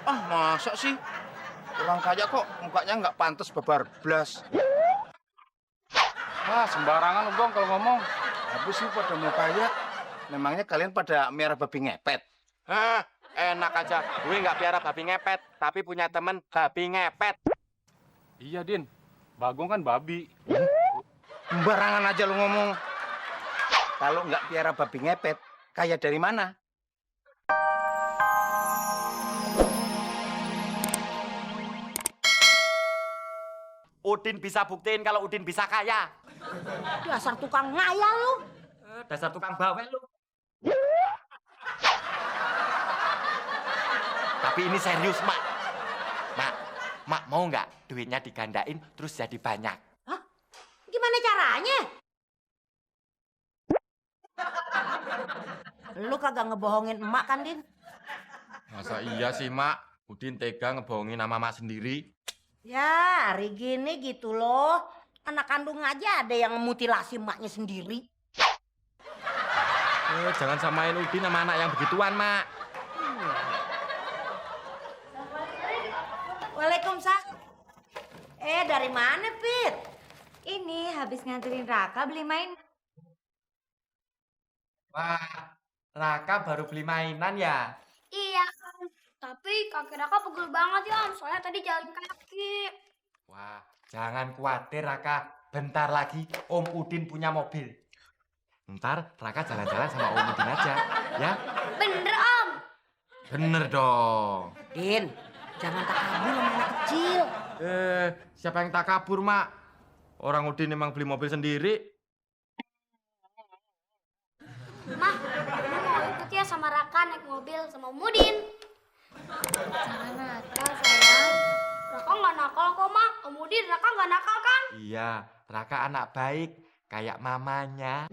Ah, masa sih? Orang kaya kok mukanya nggak pantas babar blas. Ah, sembarangan lu Gong kalau ngomong. Apa sih pada mau kaya? Memangnya kalian pada merah babi ngepet? Hah, enak aja. Gue nggak piara babi ngepet, tapi punya temen babi ngepet. Iya, Din. Bagong kan babi. Sembarangan aja lu ngomong. Kalau nggak piara babi ngepet, kaya dari mana? Udin bisa buktiin kalau Udin bisa kaya. Dasar tukang ngayal lu. Dasar tukang bawel lu. Tapi ini serius, Mak. Mak mau nggak duitnya digandain terus jadi banyak? Hah? Gimana caranya? Lu kagak ngebohongin emak kan, Din? Masa iya sih, Mak? Udin tega ngebohongin nama Mak sendiri. Ya, hari gini gitu loh. Anak kandung aja ada yang mutilasi emaknya sendiri. Jangan samain Udin sama anak yang begituan, Mak. Waalaikumsalam. Dari mana, Pit? Ini habis nganterin Raka beli main. Wah, Raka baru beli mainan ya? Iya, Om. Tapi kaki Raka pegel banget ya, Om. Soalnya tadi jalan kaki. Wah, jangan khawatir, Raka. Bentar lagi Om Udin punya mobil. Ntar Raka jalan-jalan sama Om Udin aja, ya? Bener, Om. Bener dong. Din, jangan takabur sama anak kecil. Siapa yang tak kabur, Mak? Orang Udin emang beli mobil sendiri. Mah, lu mau ikut ya sama Raka naik mobil sama Om Udin. Jangan nakal, sayang. Raka nggak nakal kok, Mah. Om Udin, Raka nggak nakal kan? Iya, Raka anak baik, kayak mamanya.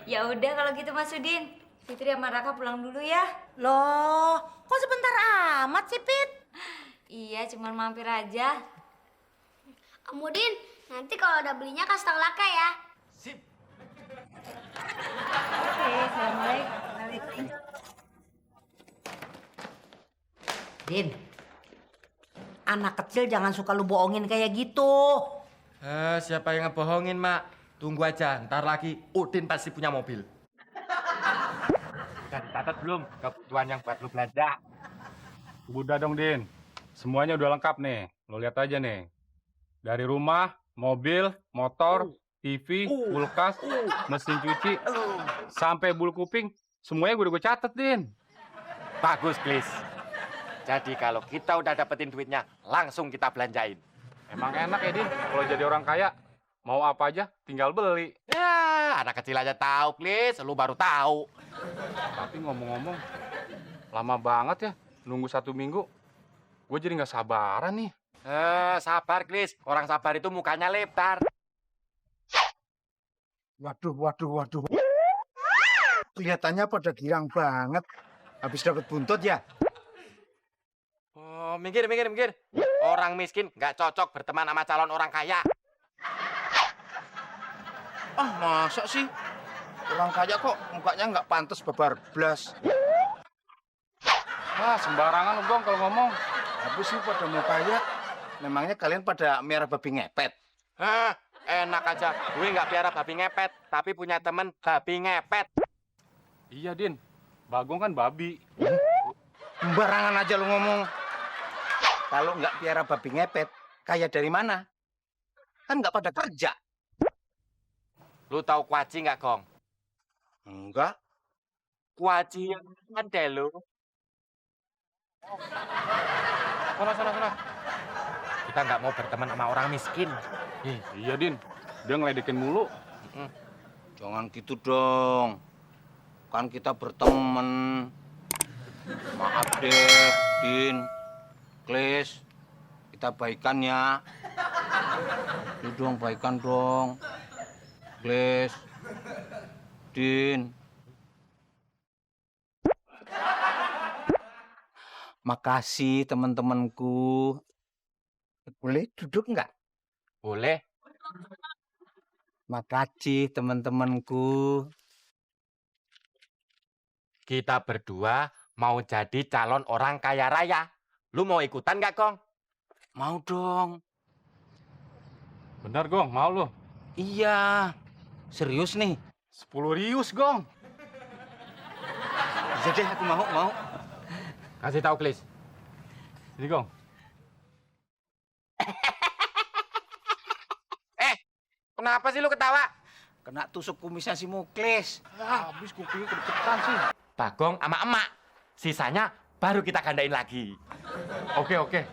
Ya udah kalau gitu Mas Udin. Fitri sama Raka pulang dulu ya. Loh, kok sebentar amat sih, Pit? Iya, cuman mampir aja. Om Udin, nanti kalau udah belinya kasih tau Raka ya. Sip. Oke, assalamualaikum. Din, anak kecil jangan suka lu bohongin kayak gitu. Siapa yang ngebohongin, Mak? Tunggu aja, ntar lagi Udin pasti punya mobil. Udah dicatat belum kebutuhan yang buat lu belanja? Udah dong, Din. Semuanya udah lengkap nih. Lo lihat aja nih. Dari rumah, mobil, motor, TV, kulkas, mesin cuci, sampai bulu kuping, semuanya udah gue catet, Din. Bagus, Klis. Jadi kalau kita udah dapetin duitnya, langsung kita belanjain. Emang enak ya, Din, kalau jadi orang kaya. Mau apa aja, tinggal beli. Ya, anak kecil aja tahu, Klis. Lu baru tahu. Tapi ngomong-ngomong, lama banget ya nunggu 1 minggu. Gue jadi nggak sabaran nih. Sabar, Klis. Orang sabar itu mukanya lebar. Waduh. Kelihatannya pada girang banget. Habis dapat buntut ya? Oh, minggir. Orang miskin nggak cocok berteman sama calon orang kaya. Ah, masa sih? Orang kaya kok mukanya nggak pantas babar blas. Ah, sembarangan lu Gong kalau ngomong. Apa sih pada mau kaya? Memangnya kalian pada merah babi ngepet? Hah, enak aja. Gue nggak piara babi ngepet, tapi punya temen babi ngepet. Iya, Din. Bagong kan babi. Sembarangan aja lu ngomong. Kalau nggak piara babi ngepet, kaya dari mana? Kan nggak pada kerja. Lu tahu kuaci nggak, Gong? Enggak. Kuaci yang ada lo. Sana. Kita nggak mau berteman sama orang miskin. Iya, Din. Dia ngeledekin mulu. Jangan gitu dong. Kan kita berteman. Maaf deh, Din. Klis. Kita baikan ya. Itu dong, baikan dong. Klis. Din. Makasih teman-temanku. Boleh duduk nggak? Boleh. Makasih teman-temanku. Kita berdua mau jadi calon orang kaya raya. Lu mau ikutan nggak, Kong? Mau dong. Bener, Gong, mau lu? Iya. Serius nih. 10 rius, Gong. Bisa deh, aku mau. Kasih tahu, Klis. Ini, Gong. Kenapa sih lu ketawa? Kena tusuk kumisnya si Muklis. Habis kupingnya kedeketan sih. Bagong sama emak. Sisanya baru kita gandain lagi. Oke.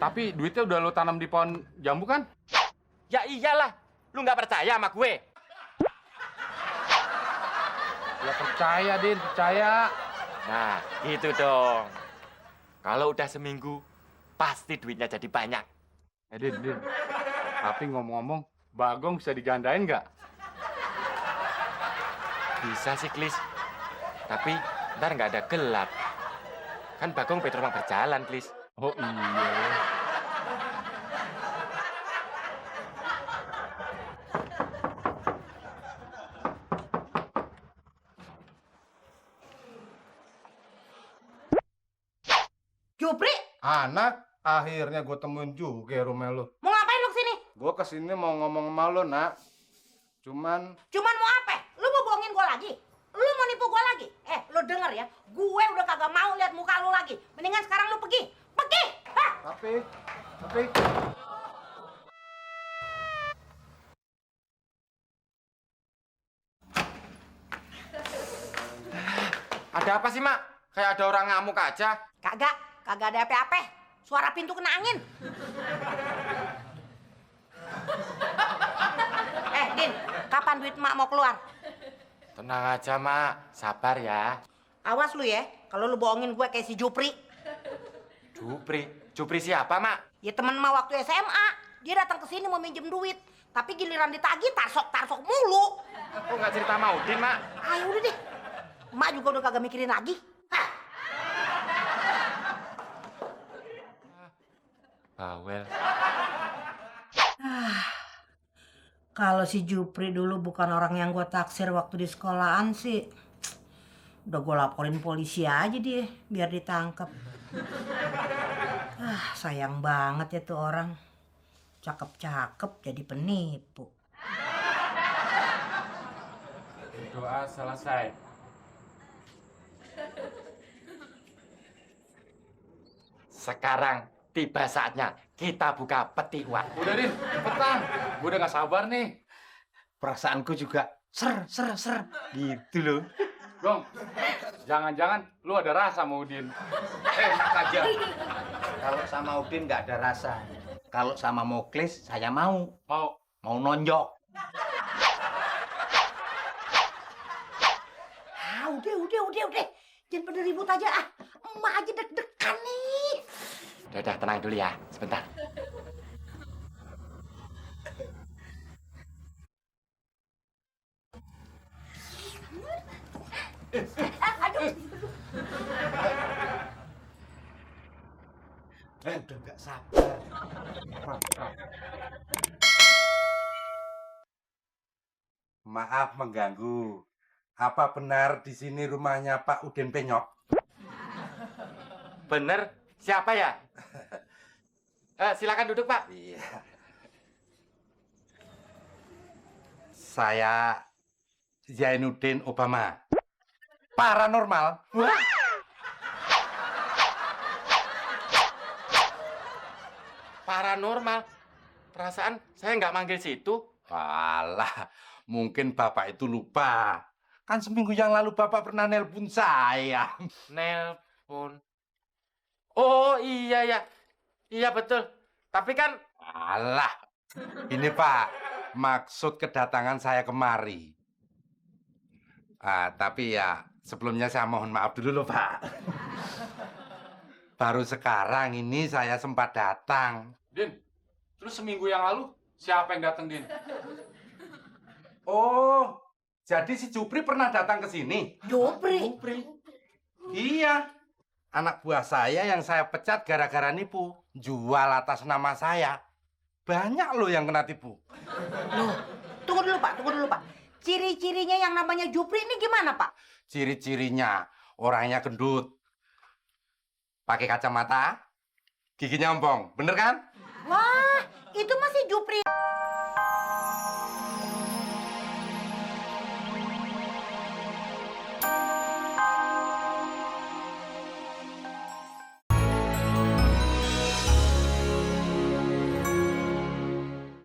Tapi duitnya udah lu tanam di pohon jambu kan? Ya iyalah, lu nggak percaya sama gue? Ya percaya, Din, percaya. Nah, gitu dong. Kalau udah seminggu, pasti duitnya jadi banyak. Din. Tapi ngomong-ngomong, Bagong bisa digandain nggak? Bisa sih, Klis. Tapi ntar nggak ada gelap. Kan Bagong Petromang berjalan, Klis. Oh iya. Jupri, Anak, akhirnya gue temuin juga rumah lu. mau ngapain lu kesini? Gue kesini mau ngomong sama lu, nak. Cuman Cuman mau apa? Lu mau bohongin gua lagi? Lu mau nipu gua lagi? Lu denger ya, gue udah kagak mau lihat muka lu lagi. Mendingan sekarang lu pergi. Pergi! Hah? tapi Ada apa sih, Mak? Kayak ada orang ngamuk aja. Kagak ada apa-apa. Suara pintu kena angin. Din, kapan duit mak mau keluar? Tenang aja, Mak. Sabar ya. Awas lu ya, kalau lu bohongin gue kayak si Jupri. Jupri siapa, Mak? Ya temen mak waktu SMA. Dia datang ke sini mau minjem duit. Tapi giliran ditagih tarsok mulu. Kok nggak cerita sama Udin, Mak? Ayo udah deh. Mak juga udah kagak mikirin lagi. Hah? Bawel. Kalau si Jupri dulu bukan orang yang gue taksir waktu di sekolahan sih, udah gue laporin polisi aja dia biar ditangkap. Sayang banget ya tuh orang. Cakep-cakep jadi penipu. Doa selesai. Sekarang tiba saatnya kita buka peti uang. Udah, Din, cepetan. Gue udah gak sabar nih. Perasaanku juga ser gitu loh. Gong, jangan-jangan lu ada rasa sama Udin. Enak aja. Kalau sama Udin nggak ada rasa. Kalau sama Muklis saya mau nonjok. Udah. Jangan pada ribut aja ah. Emak aja deg-degan nih. Udah, tenang dulu ya. Sebentar. Udah nggak sabar. maaf mengganggu. Apa benar di sini rumahnya Pak Udin Penyok? Bener? Siapa ya? Silakan duduk, Pak. Iya. Saya Zainuddin Obama. Paranormal. Wah. Paranormal? Perasaan saya nggak manggil situ. Walah, mungkin Bapak itu lupa. Kan seminggu yang lalu Bapak pernah nelpon saya. Nelpon. Oh iya ya. Iya betul. Tapi kan Alah, ini Pak, maksud kedatangan saya kemari. Tapi ya sebelumnya saya mohon maaf dulu loh Pak. Baru sekarang ini saya sempat datang. Din, terus seminggu yang lalu siapa yang datang, Din? Oh, jadi si Jupri pernah datang ke sini? Jupri. Iya. Anak buah saya yang saya pecat gara-gara nipu. Jual atas nama saya. Banyak loh yang kena tipu. Loh, tunggu dulu Pak. Ciri-cirinya yang namanya Jupri ini gimana Pak? Ciri-cirinya orangnya gendut. Pakai kacamata, giginya ompong. Bener kan? Wah,